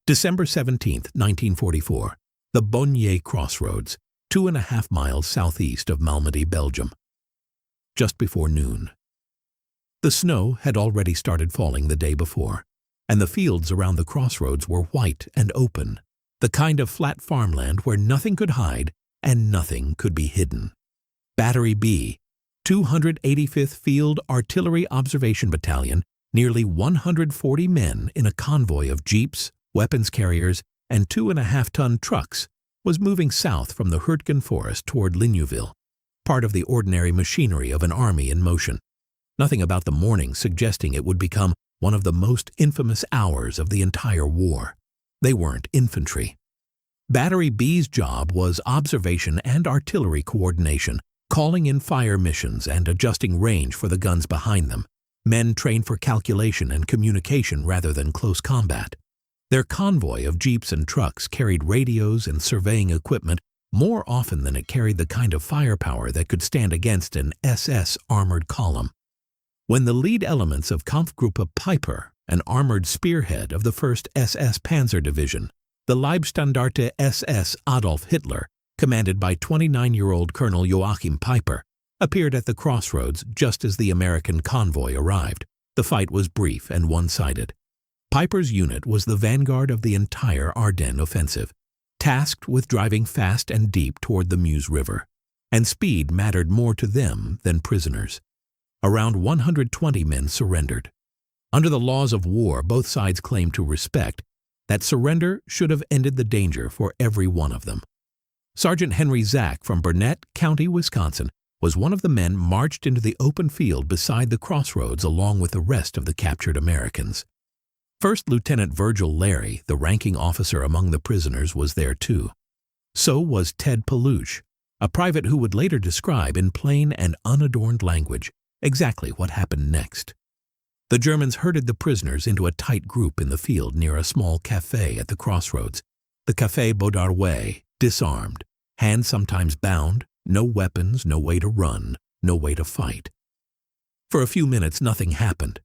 December 17, 1944, the Bonnier Crossroads, 2.5 miles southeast of Malmedy, Belgium. Just before noon. The snow had already started falling the day before, and the fields around the crossroads were white and open, the kind of flat farmland where nothing could hide and nothing could be hidden. Battery B, 285th Field Artillery Observation Battalion, nearly 140 men in a convoy of jeeps, weapons carriers, and 2.5-ton trucks, was moving south from the Hurtgen Forest toward Ligneville, part of the ordinary machinery of an army in motion. Nothing about the morning suggesting it would become one of the most infamous hours of the entire war. They weren't infantry. Battery B's job was observation and artillery coordination, calling in fire missions and adjusting range for the guns behind them. Men trained for calculation and communication rather than close combat. Their convoy of jeeps and trucks carried radios and surveying equipment more often than it carried the kind of firepower that could stand against an SS armored column. When the lead elements of Kampfgruppe Peiper, an armored spearhead of the 1st SS Panzer Division, the Leibstandarte SS Adolf Hitler, commanded by 29-year-old Colonel Joachim Peiper, appeared at the crossroads just as the American convoy arrived, the fight was brief and one-sided. Peiper's unit was the vanguard of the entire Ardennes offensive, tasked with driving fast and deep toward the Meuse River, and speed mattered more to them than prisoners. Around 120 men surrendered. Under the laws of war both sides claimed to respect, that surrender should have ended the danger for every one of them. Sergeant Henry Zach from Burnett County, Wisconsin, was one of the men marched into the open field beside the crossroads along with the rest of the captured Americans. First Lieutenant Virgil Larry, the ranking officer among the prisoners, was there too. So was Ted Palouche, a private who would later describe in plain and unadorned language exactly what happened next. The Germans herded the prisoners into a tight group in the field near a small café at the crossroads, the Café WWII, disarmed, hands sometimes bound, no weapons, no way to run, no way to fight. For a few minutes nothing happened.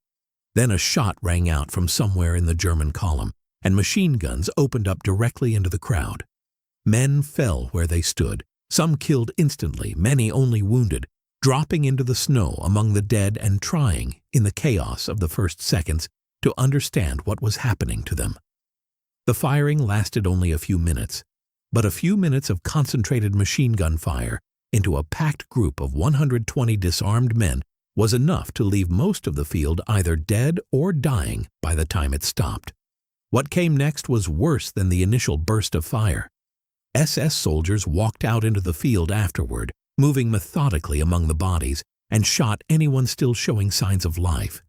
Then a shot rang out from somewhere in the German column, and machine guns opened up directly into the crowd. Men fell where they stood, some killed instantly, many only wounded, dropping into the snow among the dead and trying, in the chaos of the first seconds, to understand what was happening to them. The firing lasted only a few minutes, but a few minutes of concentrated machine gun fire into a packed group of 120 disarmed men was enough to leave most of the field either dead or dying by the time it stopped. What came next was worse than the initial burst of fire. SS soldiers walked out into the field afterward, moving methodically among the bodies, and shot anyone still showing signs of life.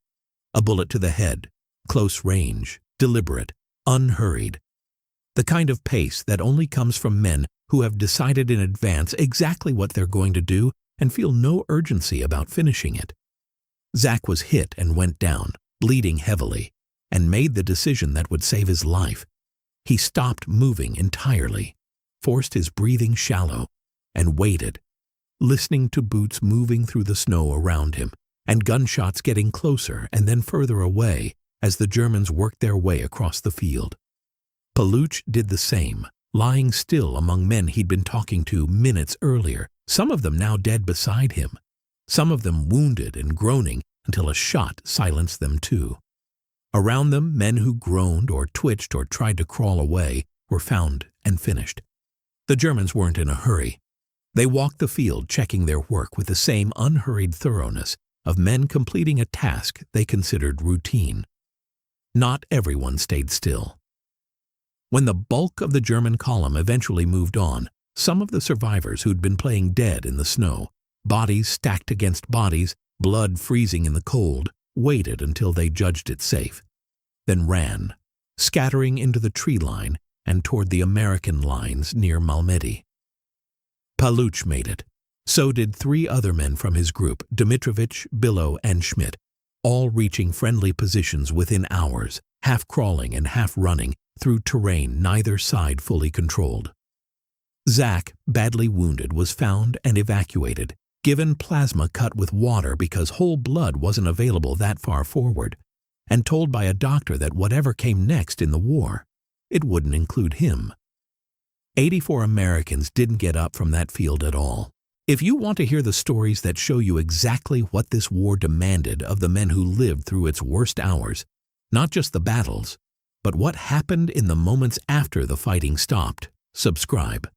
A bullet to the head, close range, deliberate, unhurried. The kind of pace that only comes from men who have decided in advance exactly what they're going to do and feel no urgency about finishing it. Zach was hit and went down, bleeding heavily, and made the decision that would save his life. He stopped moving entirely, forced his breathing shallow, and waited, listening to boots moving through the snow around him, and gunshots getting closer and then further away as the Germans worked their way across the field. Palouche did the same, lying still among men he'd been talking to minutes earlier, some of them now dead beside him, some of them wounded and groaning until a shot silenced them too. Around them, men who groaned or twitched or tried to crawl away were found and finished. The Germans weren't in a hurry. They walked the field checking their work with the same unhurried thoroughness of men completing a task they considered routine. Not everyone stayed still. When the bulk of the German column eventually moved on, some of the survivors who'd been playing dead in the snow, bodies stacked against bodies, blood freezing in the cold, waited until they judged it safe, then ran, scattering into the tree line and toward the American lines near Malmedy. Palouche made it. So did 3 other men from his group, Dimitrovich, Billow, and Schmidt, all reaching friendly positions within hours, half crawling and half running through terrain neither side fully controlled. Zach, badly wounded, was found and evacuated, given plasma cut with water because whole blood wasn't available that far forward, and told by a doctor that whatever came next in the war, it wouldn't include him. 84 Americans didn't get up from that field at all. If you want to hear the stories that show you exactly what this war demanded of the men who lived through its worst hours, not just the battles, but what happened in the moments after the fighting stopped, subscribe.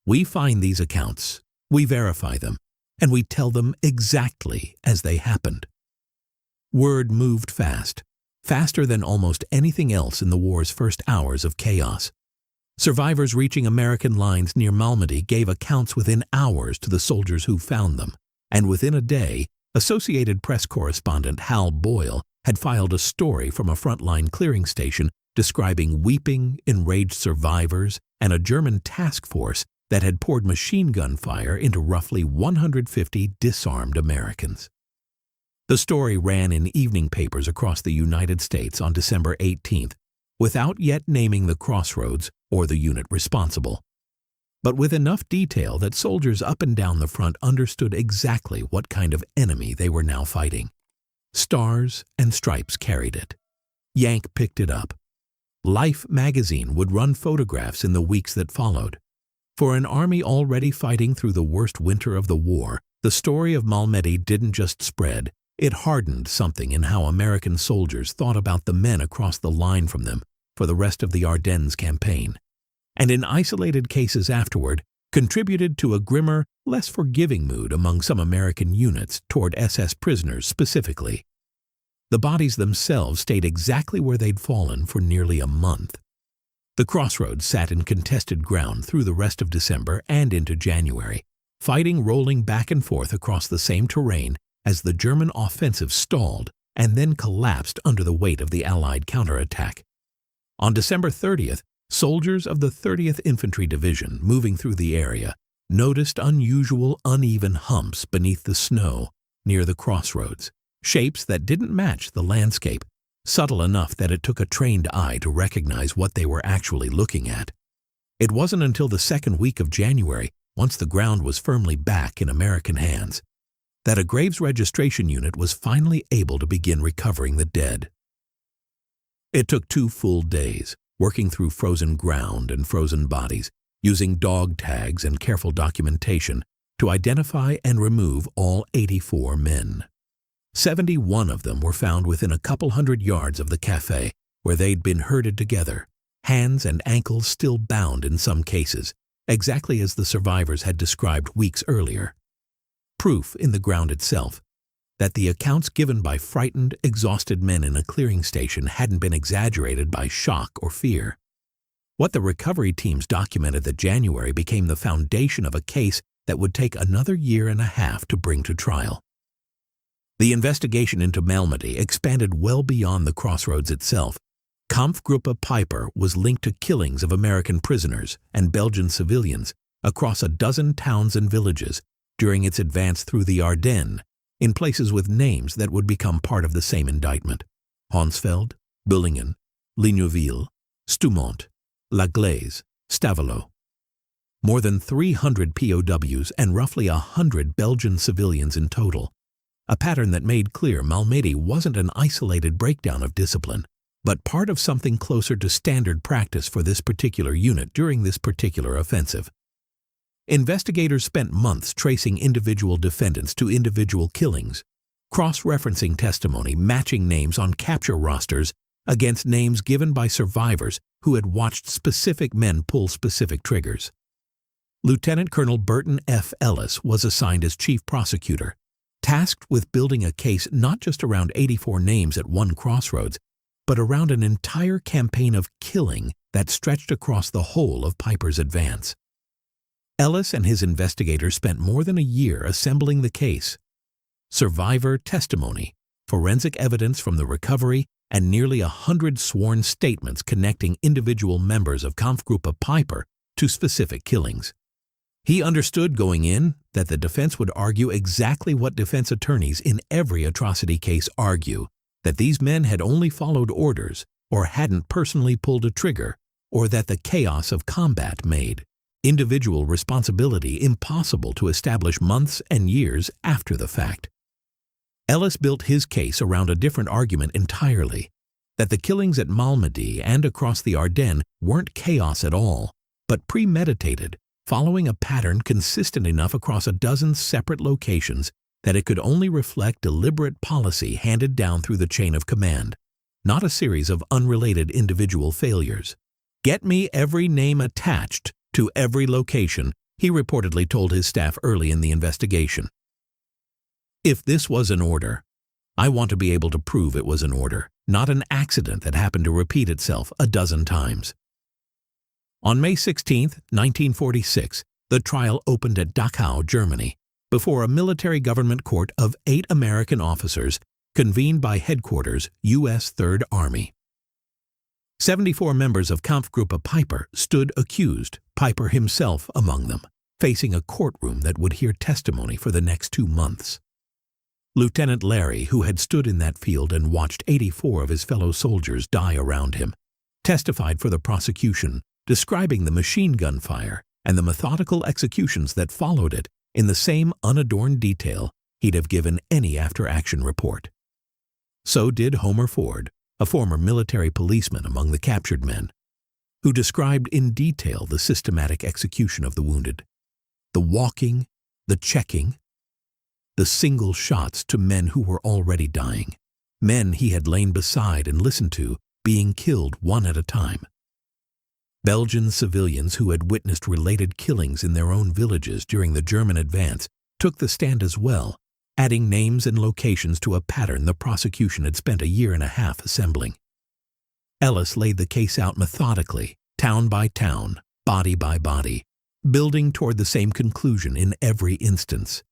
We find these accounts, we verify them, and we tell them exactly as they happened. Word moved fast, faster than almost anything else in the war's first hours of chaos. Survivors reaching American lines near Malmedy gave accounts within hours to the soldiers who found them, and within a day, Associated Press correspondent Hal Boyle had filed a story from a frontline clearing station describing weeping, enraged survivors and a German task force that had poured machine gun fire into roughly 150 disarmed Americans. The story ran in evening papers across the United States on December 18th, without yet naming the crossroads or the unit responsible, but with enough detail that soldiers up and down the front understood exactly what kind of enemy they were now fighting. Stars and Stripes carried it. Yank picked it up. Life magazine would run photographs in the weeks that followed. For an army already fighting through the worst winter of the war, the story of Malmedy didn't just spread, it hardened something in how American soldiers thought about the men across the line from them for the rest of the Ardennes campaign, and in isolated cases afterward, contributed to a grimmer, less forgiving mood among some American units toward SS prisoners specifically. The bodies themselves stayed exactly where they'd fallen for nearly a month. The crossroads sat in contested ground through the rest of December and into January, fighting rolling back and forth across the same terrain as the German offensive stalled and then collapsed under the weight of the Allied counterattack. On December 30th, soldiers of the 30th Infantry Division moving through the area noticed unusual uneven humps beneath the snow near the crossroads, shapes that didn't match the landscape, subtle enough that it took a trained eye to recognize what they were actually looking at. It wasn't until the second week of January, once the ground was firmly back in American hands, that a graves registration unit was finally able to begin recovering the dead. It took 2 full days, working through frozen ground and frozen bodies, using dog tags and careful documentation to identify and remove all 84 men. 71 of them were found within a couple hundred yards of the cafe, where they'd been herded together, hands and ankles still bound in some cases, exactly as the survivors had described weeks earlier. Proof in the ground itself that the accounts given by frightened, exhausted men in a clearing station hadn't been exaggerated by shock or fear. What the recovery teams documented that January became the foundation of a case that would take another year and a half to bring to trial. The investigation into Malmedy expanded well beyond the crossroads itself. Kampfgruppe Peiper was linked to killings of American prisoners and Belgian civilians across a dozen towns and villages during its advance through the Ardennes, in places with names that would become part of the same indictment: Honsfeld, Bullingen, Ligneville, Stoumont, La Glaise, Stavelot. More than 300 POWs and roughly 100 Belgian civilians in total, a pattern that made clear Malmedy wasn't an isolated breakdown of discipline, but part of something closer to standard practice for this particular unit during this particular offensive. Investigators spent months tracing individual defendants to individual killings, cross-referencing testimony matching names on capture rosters against names given by survivors who had watched specific men pull specific triggers. Lieutenant Colonel Burton F. Ellis was assigned as chief prosecutor, tasked with building a case not just around 84 names at one crossroads, but around an entire campaign of killing that stretched across the whole of Peiper's advance. Ellis and his investigators spent more than a year assembling the case. Survivor testimony, forensic evidence from the recovery, and nearly 100 sworn statements connecting individual members of Kampfgruppe Peiper to specific killings. He understood going in that the defense would argue exactly what defense attorneys in every atrocity case argue, that these men had only followed orders or hadn't personally pulled a trigger, or that the chaos of combat made individual responsibility impossible to establish months and years after the fact. Ellis built his case around a different argument entirely: that the killings at Malmedy and across the Ardennes weren't chaos at all, but premeditated, following a pattern consistent enough across a dozen separate locations that it could only reflect deliberate policy handed down through the chain of command, not a series of unrelated individual failures. "Get me every name attached to every location," he reportedly told his staff early in the investigation. "If this was an order, I want to be able to prove it was an order, not an accident that happened to repeat itself a dozen times." On May 16, 1946, the trial opened at Dachau, Germany, before a military government court of 8 American officers convened by Headquarters, U.S. Third Army. 74 members of Kampfgruppe Peiper stood accused, Peiper himself among them, facing a courtroom that would hear testimony for the next 2 months. Lieutenant Larry, who had stood in that field and watched 84 of his fellow soldiers die around him, testified for the prosecution, describing the machine gun fire and the methodical executions that followed it in the same unadorned detail he'd have given any after-action report. So did Homer Ford, a former military policeman among the captured men, who described in detail the systematic execution of the wounded, the walking, the checking, the single shots to men who were already dying, men he had lain beside and listened to being killed one at a time. Belgian civilians who had witnessed related killings in their own villages during the German advance took the stand as well, adding names and locations to a pattern the prosecution had spent a year and a half assembling. Ellis laid the case out methodically, town by town, body by body, building toward the same conclusion in every instance.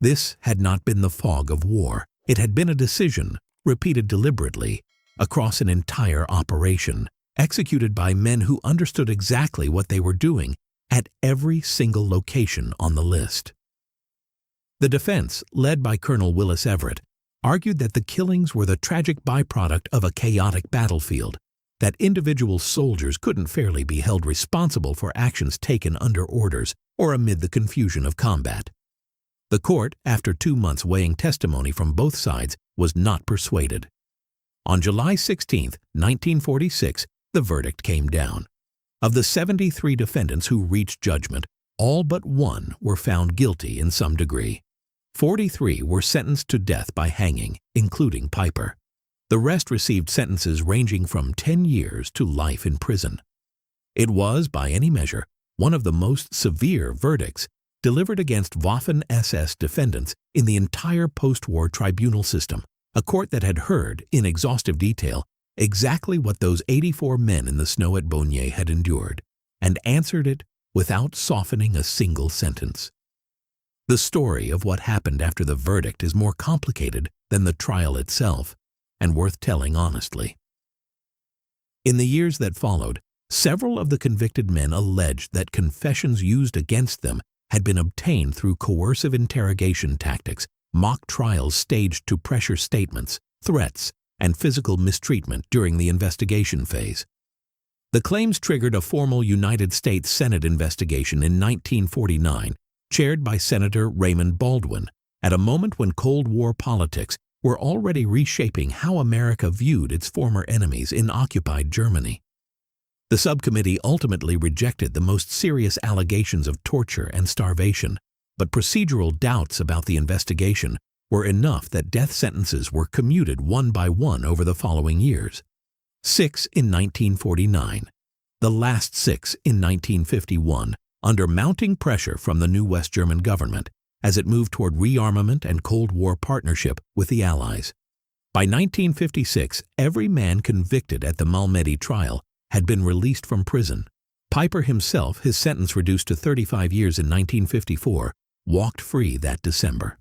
This had not been the fog of war. It had been a decision, repeated deliberately, across an entire operation, executed by men who understood exactly what they were doing at every single location on the list. The defense, led by Colonel Willis Everett, argued that the killings were the tragic byproduct of a chaotic battlefield, that individual soldiers couldn't fairly be held responsible for actions taken under orders or amid the confusion of combat. The court, after 2 months weighing testimony from both sides, was not persuaded. On July 16, 1946, the verdict came down. Of the 73 defendants who reached judgment, all but 1 were found guilty in some degree. 43 were sentenced to death by hanging, including Peiper. The rest received sentences ranging from 10 years to life in prison. It was, by any measure, one of the most severe verdicts delivered against Waffen-SS defendants in the entire post-war tribunal system, a court that had heard, in exhaustive detail, exactly what those 84 men in the snow at Baugny had endured, and answered it without softening a single sentence. The story of what happened after the verdict is more complicated than the trial itself, and worth telling honestly. In the years that followed, several of the convicted men alleged that confessions used against them had been obtained through coercive interrogation tactics, mock trials staged to pressure statements, threats, and physical mistreatment during the investigation phase. The claims triggered a formal United States Senate investigation in 1949, chaired by Senator Raymond Baldwin, at a moment when Cold War politics were already reshaping how America viewed its former enemies in occupied Germany. The subcommittee ultimately rejected the most serious allegations of torture and starvation, but procedural doubts about the investigation were enough that death sentences were commuted one by one over the following years. 6 in 1949, the last 6 in 1951, under mounting pressure from the new West German government as it moved toward rearmament and Cold War partnership with the Allies. By 1956, every man convicted at the Malmedy trial had been released from prison. Peiper himself, his sentence reduced to 35 years in 1954, walked free that December.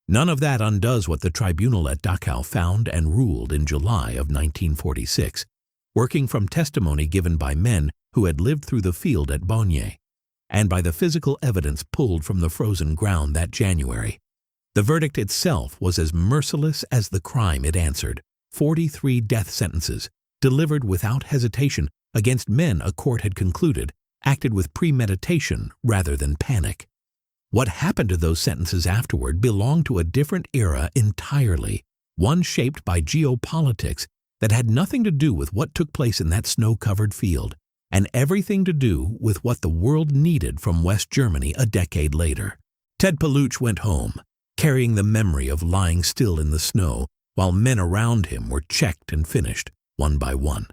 None of that undoes what the tribunal at Dachau found and ruled in July of 1946, working from testimony given by men who had lived through the field at Baugny, and by the physical evidence pulled from the frozen ground that January. The verdict itself was as merciless as the crime it answered: 43 death sentences, delivered without hesitation against men a court had concluded acted with premeditation rather than panic. What happened to those sentences afterward belonged to a different era entirely, one shaped by geopolitics that had nothing to do with what took place in that snow-covered field, and everything to do with what the world needed from West Germany a decade later. Ted Paluch went home, carrying the memory of lying still in the snow while men around him were checked and finished, one by one.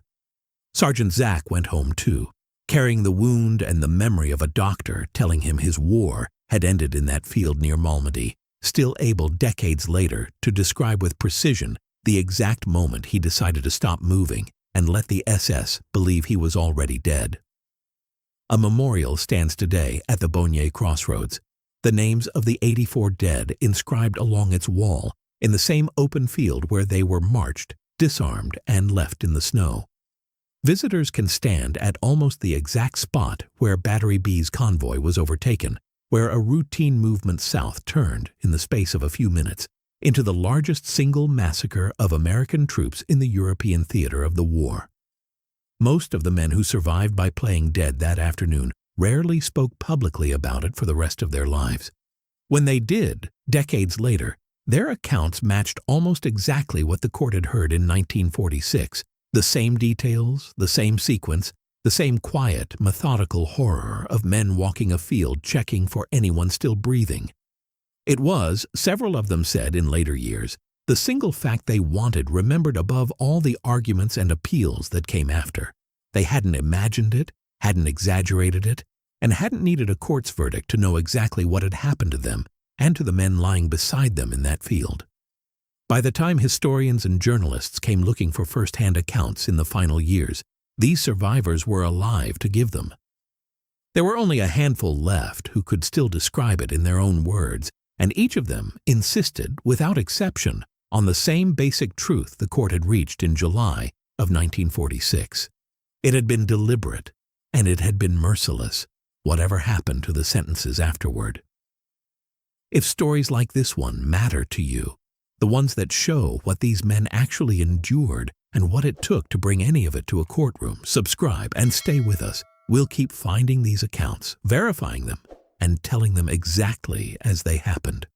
Sergeant Zach went home too, carrying the wound and the memory of a doctor telling him his war had ended in that field near Malmedy, still able decades later to describe with precision the exact moment he decided to stop moving and let the SS believe he was already dead. A memorial stands today at the WWII crossroads, the names of the 84 dead inscribed along its wall in the same open field where they were marched, disarmed, and left in the snow. Visitors can stand at almost the exact spot where Battery B's convoy was overtaken, where a routine movement south turned, in the space of a few minutes, into the largest single massacre of American troops in the European theater of the war. Most of the men who survived by playing dead that afternoon rarely spoke publicly about it for the rest of their lives. When they did, decades later, their accounts matched almost exactly what the court had heard in 1946, the same details, the same sequence, the same quiet, methodical horror of men walking a field checking for anyone still breathing. It was, several of them said in later years, the single fact they wanted remembered above all the arguments and appeals that came after. They hadn't imagined it, hadn't exaggerated it, and hadn't needed a court's verdict to know exactly what had happened to them and to the men lying beside them in that field. By the time historians and journalists came looking for first-hand accounts in the final years, these survivors were alive to give them. There were only a handful left who could still describe it in their own words, and each of them insisted, without exception, on the same basic truth the court had reached in July of 1946. It had been deliberate, and it had been merciless, whatever happened to the sentences afterward. If stories like this one matter to you, the ones that show what these men actually endured and what it took to bring any of it to a courtroom, subscribe and stay with us. We'll keep finding these accounts, verifying them, and telling them exactly as they happened.